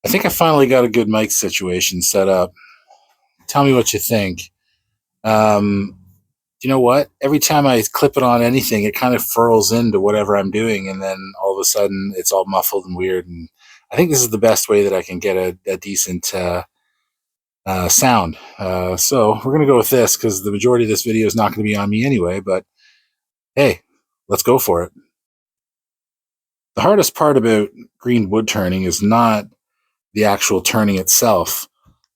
I think I finally got a good mic situation set up. Tell me what you think. Um, you know what? Every time I clip it on anything, it kind of furls into whatever I'm doing, and then all of a sudden it's all muffled and weird. And I think this is the best way that I can get a decent sound. So we're going to go with this because the majority of this video is not going to be on me anyway, but hey, let's go for it. The hardest part about green wood turning is not the actual turning itself.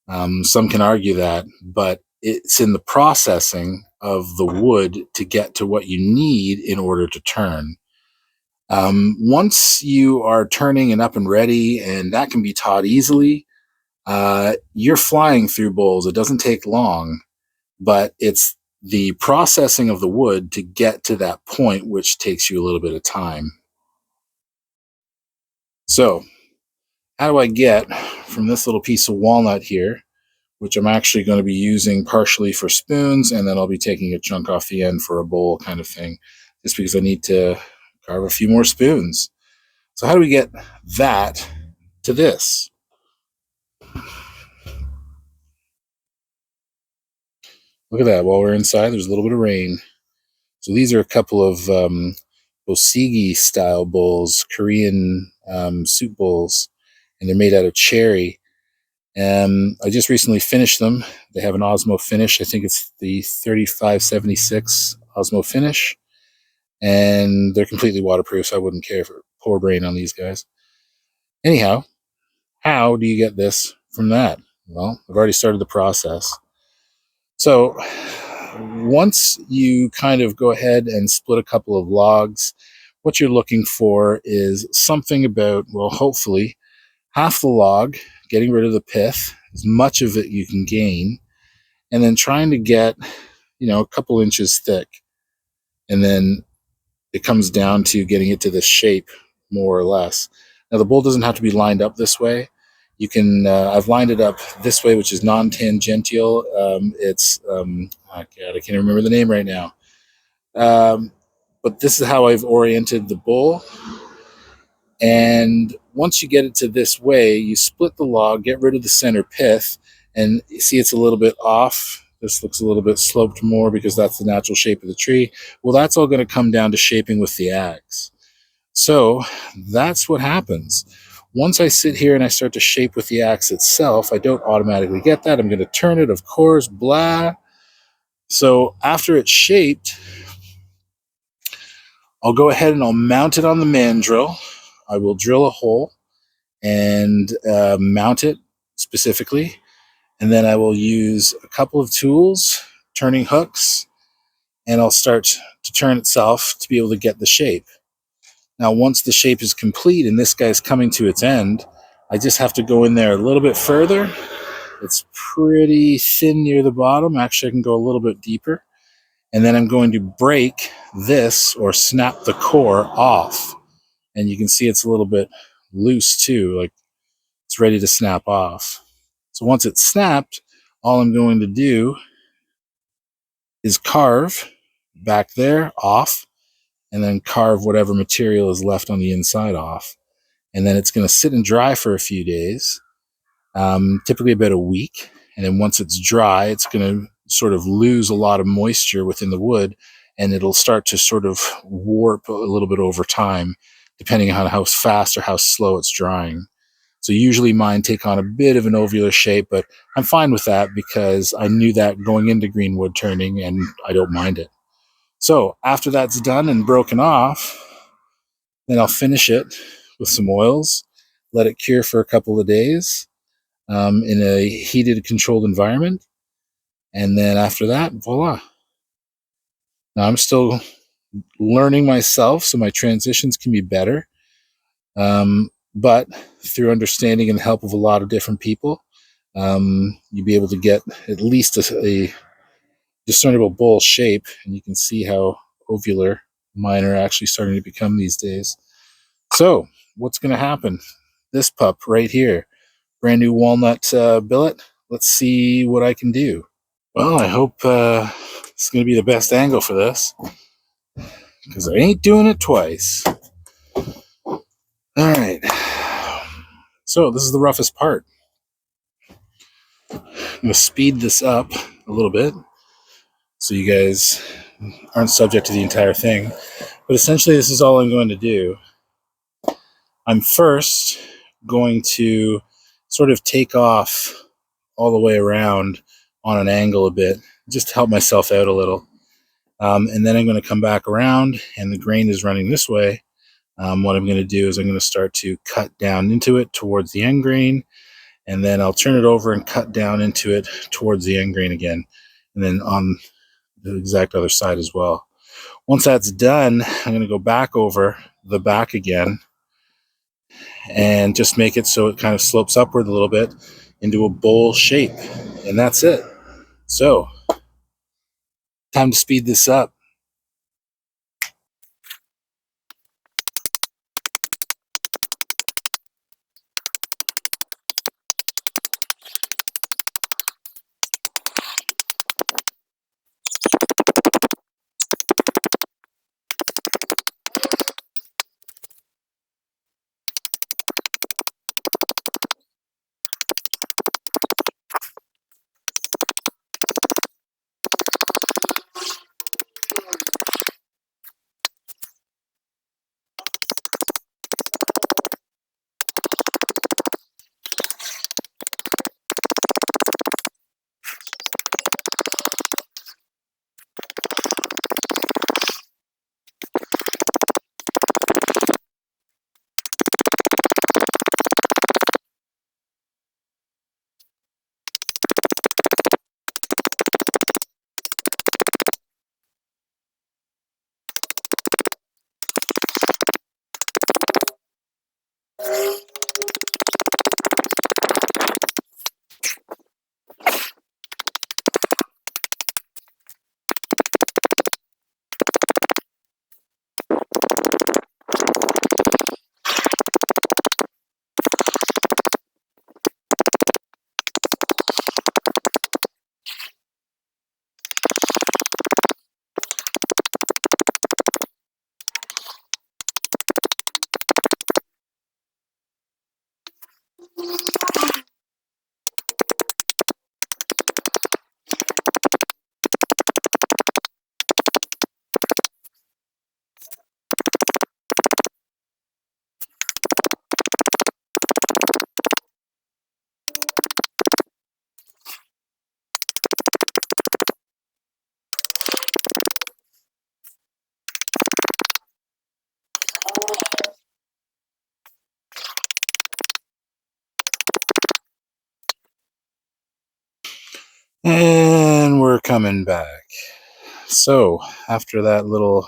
Some can argue that, but it's in the processing of the wood to get to what you need in order to turn. Once you are turning and up and ready, and that can be taught easily, you're flying through bowls. It doesn't take long, but it's the processing of the wood to get to that point, which takes you a little bit of time. So, how do I get from this little piece of walnut here, which I'm actually going to be using partially for spoons, and then I'll be taking a chunk off the end for a bowl kind of thing, just because I need to carve a few more spoons. So how do we get that to this? Look at that. While we're inside, there's a little bit of rain. So these are a couple of Osigi style bowls, Korean soup bowls, and they're made out of cherry. I just recently finished them. They have an Osmo finish. I think it's the 3576 Osmo finish, and they're completely waterproof, so I wouldn't care for poor brain on these guys. Anyhow, how do you get this from that? Well, I've already started the process. So once you kind of go ahead and split a couple of logs, what you're looking for is something about, well, hopefully half the log, getting rid of the pith, as much of it you can gain, and then trying to get, a couple inches thick. And then it comes down to getting it to this shape, more or less. Now, the bowl doesn't have to be lined up this way. You can, I've lined it up this way, which is non-tangential. Oh God, I can't remember the name right now. But this is how I've oriented the bowl. And once you get it to this way, you split the log, get rid of the center pith, and you see it's a little bit off. This looks a little bit sloped more because that's the natural shape of the tree. Well, that's all going to come down to shaping with the axe. So that's what happens. Once I sit here and I start to shape with the axe itself, I don't automatically get that. I'm going to turn it, of course, blah. So after it's shaped, I'll go ahead and I'll mount it on the mandrel. I will drill a hole and mount it specifically. And then I will use a couple of tools, turning hooks, and I'll start to turn itself to be able to get the shape. Now, once the shape is complete and this guy's coming to its end, I just have to go in there a little bit further. It's pretty thin near the bottom. Actually, I can go a little bit deeper. And then I'm going to break this or snap the core off. And you can see it's a little bit loose too, like it's ready to snap off. So once it's snapped, all I'm going to do is carve back there off, and then carve whatever material is left on the inside off. And then it's going to sit and dry for a few days, typically about a week. And then once it's dry, it's going to sort of lose a lot of moisture within the wood, and it'll start to sort of warp a little bit over time, depending on how fast or how slow it's drying. So usually mine take on a bit of an ovular shape, but I'm fine with that because I knew that going into green wood turning, and I don't mind it. So after that's done and broken off, then I'll finish it with some oils, let it cure for a couple of days in a heated, controlled environment. And then after that, voila. Now I'm still learning myself, so my transitions can be better. But through understanding and the help of a lot of different people, you'll be able to get at least a discernible bowl shape, and you can see how ovular mine are actually starting to become these days. So what's going to happen? This pup right here, brand new walnut billet. Let's see what I can do. Well, I hope it's going to be the best angle for this, because I ain't doing it twice. All right. So this is the roughest part. I'm going to speed this up a little bit so you guys aren't subject to the entire thing. But essentially, this is all I'm going to do. I'm first going to sort of take off all the way around on an angle a bit, just to help myself out a little. And then I'm going to come back around, and the grain is running this way. What I'm going to do is I'm going to start to cut down into it towards the end grain, and then I'll turn it over and cut down into it towards the end grain again, and then on the exact other side as well. Once that's done, I'm going to go back over the back again and just make it so it kind of slopes upward a little bit into a bowl shape. And that's it. So, time to speed this up. And we're coming back. So, after that little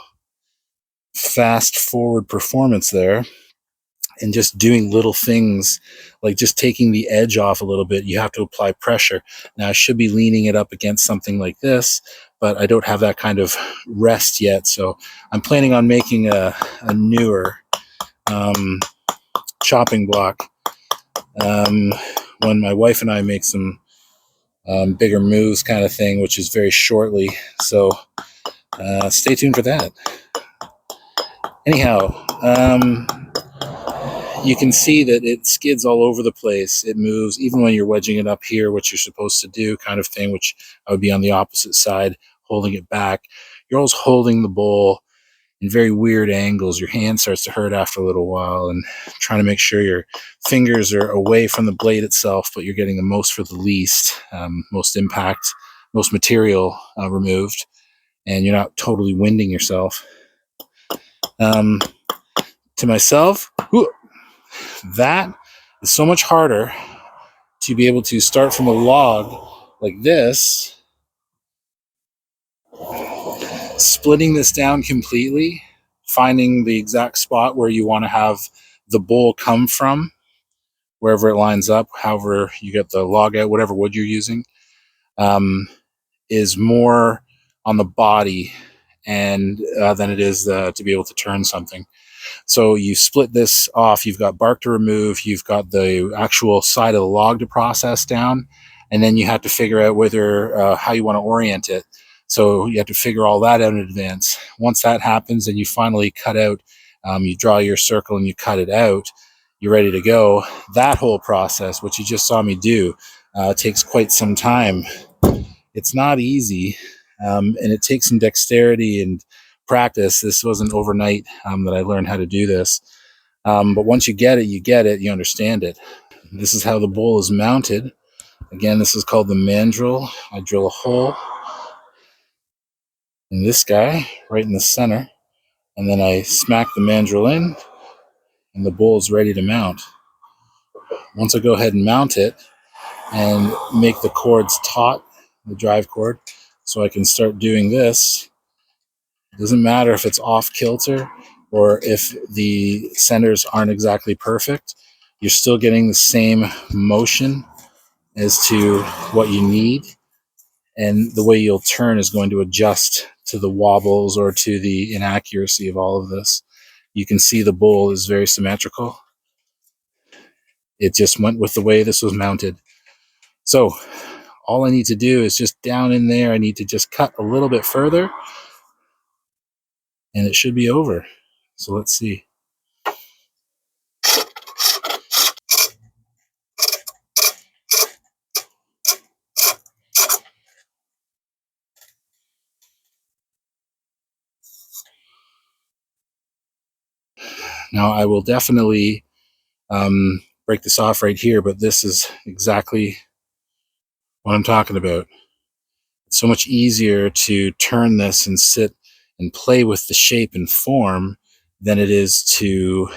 fast forward performance there, and just doing little things like just taking the edge off a little bit, you have to apply pressure. Now, I should be leaning it up against something like this, but I don't have that kind of rest yet. So, I'm planning on making a newer chopping block when my wife and I make some bigger moves kind of thing, which is very shortly. So stay tuned for that. Anyhow, you can see that it skids all over the place. It moves even when you're wedging it up here, which you're supposed to do kind of thing, which I would be on the opposite side, holding it back. You're always holding the bowl in very weird angles. Your hand starts to hurt after a little while, and trying to make sure your fingers are away from the blade itself, but you're getting the most for the least, most impact, most material removed, and you're not totally winding yourself. To myself, that is so much harder to be able to start from a log like this, splitting this down completely, finding the exact spot where you want to have the bowl come from, wherever it lines up, however you get the log out, whatever wood you're using, is more on the body and than it is to be able to turn something. So you split this off. You've got bark to remove. You've got the actual side of the log to process down, and then you have to figure out whether how you want to orient it. So you have to figure all that out in advance. Once that happens, and you finally cut out, you draw your circle and you cut it out. you're ready to go. That whole process, what you just saw me do, takes quite some time. It's not easy, and it takes some dexterity and practice. This wasn't overnight that I learned how to do this. But once you get it, you understand it. This is how the bowl is mounted. Again, this is called the mandrel. I drill a hole in this guy right in the center, and then I smack the mandrel in, and the bowl is ready to mount. Once I go ahead and mount it and make the cords taut, the drive cord, so I can start doing this, it doesn't matter if it's off kilter or if the centers aren't exactly perfect, you're still getting the same motion as to what you need, and the way you'll turn is going to adjust to the wobbles or to the inaccuracy of all of this. You can see the bowl is very symmetrical. It just went with the way this was mounted. So all I need to do is just down in there, I need to just cut a little bit further and it should be over. So let's see. Now I will definitely break this off right here, but this is exactly what I'm talking about. It's so much easier to turn this and sit and play with the shape and form than it is to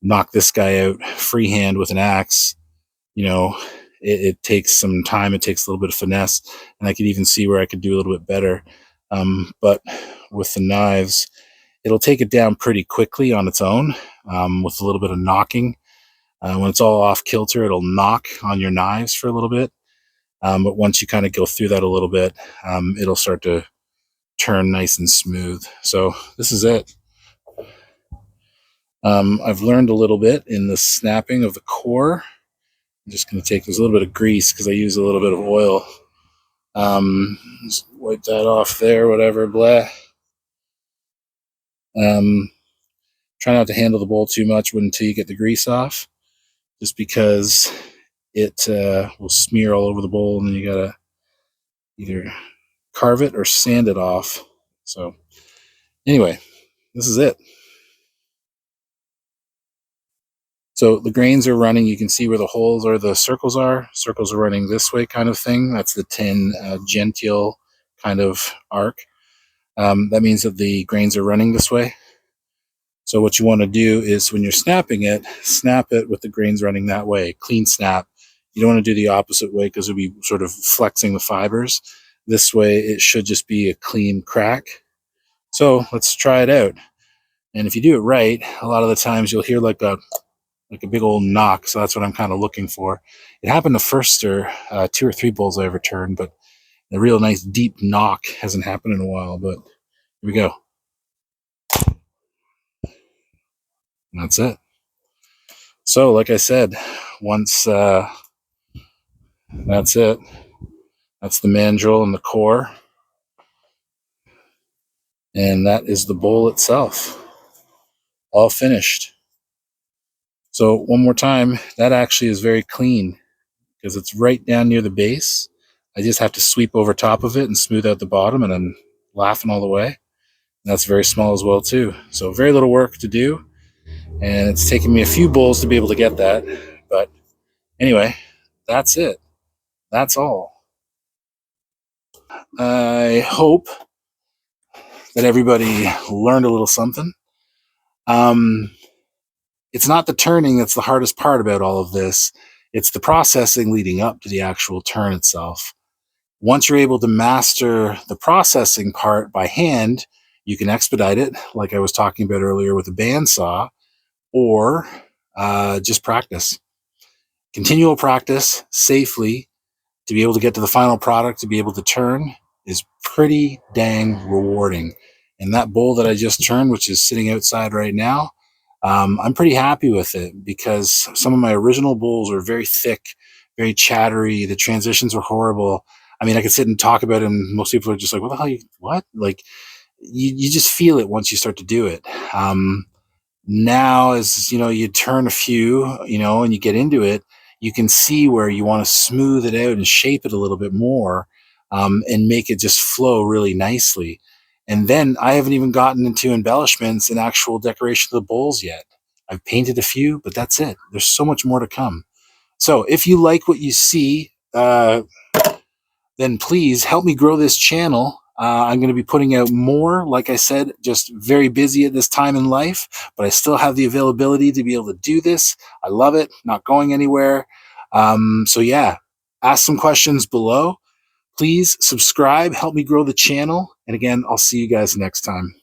knock this guy out freehand with an axe. You know, it takes some time, it takes a little bit of finesse, and I could even see where I could do a little bit better. But with the knives, it'll take it down pretty quickly on its own with a little bit of knocking. When it's all off kilter, it'll knock on your knives for a little bit. But once you kind of go through that a little bit, it'll start to turn nice and smooth. So this is it. I've learned a little bit in the snapping of the core. I'm just going to take, there's a little bit of grease because I use a little bit of oil. Just wipe that off there, whatever, blah. Try not to handle the bowl too much until you get the grease off, just because it will smear all over the bowl, and then you gotta either carve it or sand it off. So anyway, this is it. So the grains are running. You can see where the holes or the circles are. Circles are running this way, kind of thing. That's the 10 gentile kind of arc. That means that the grains are running this way. So what you want to do is when you're snapping it, snap it with the grains running that way. Clean snap. You don't want to do the opposite way because it'll be sort of flexing the fibers. This way it should just be a clean crack. So let's try it out. And if you do it right, a lot of the times you'll hear like a big old knock. So that's what I'm kind of looking for. It happened the first stir, 2 or 3 bowls I ever turned, but a real nice deep knock hasn't happened in a while. But here we go. And that's it. So like I said, once that's it. That's the mandrel and the core. And that is the bowl itself. All finished. So one more time, that actually is very clean because it's right down near the base. I just have to sweep over top of it and smooth out the bottom, and I'm laughing all the way. And that's very small as well too. So very little work to do. And it's taken me a few bowls to be able to get that. But anyway, that's it. That's all. I hope that everybody learned a little something. It's not the turning that's the hardest part about all of this. It's the processing leading up to the actual turn itself. Once you're able to master the processing part by hand, you can expedite it, like I was talking about earlier with the bandsaw, or just practice. Continual practice safely to be able to get to the final product, to be able to turn, is pretty dang rewarding. And that bowl that I just turned, which is sitting outside right now, I'm pretty happy with it because some of my original bowls are very thick, very chattery. The transitions were horrible. I mean, I could sit and talk about it, and most people are just like, what the hell, what? Like, you just feel it once you start to do it. Now, as you know, you turn a few, and you get into it, you can see where you want to smooth it out and shape it a little bit more, and make it just flow really nicely. And then I haven't even gotten into embellishments and actual decoration of the bowls yet. I've painted a few, but that's it. There's so much more to come. So if you like what you see, then please help me grow this channel. I'm going to be putting out more. Like I said, just very busy at this time in life, but I still have the availability to be able to do this. I love it, not going anywhere. So, yeah, ask some questions below. Please subscribe, help me grow the channel. And again, I'll see you guys next time.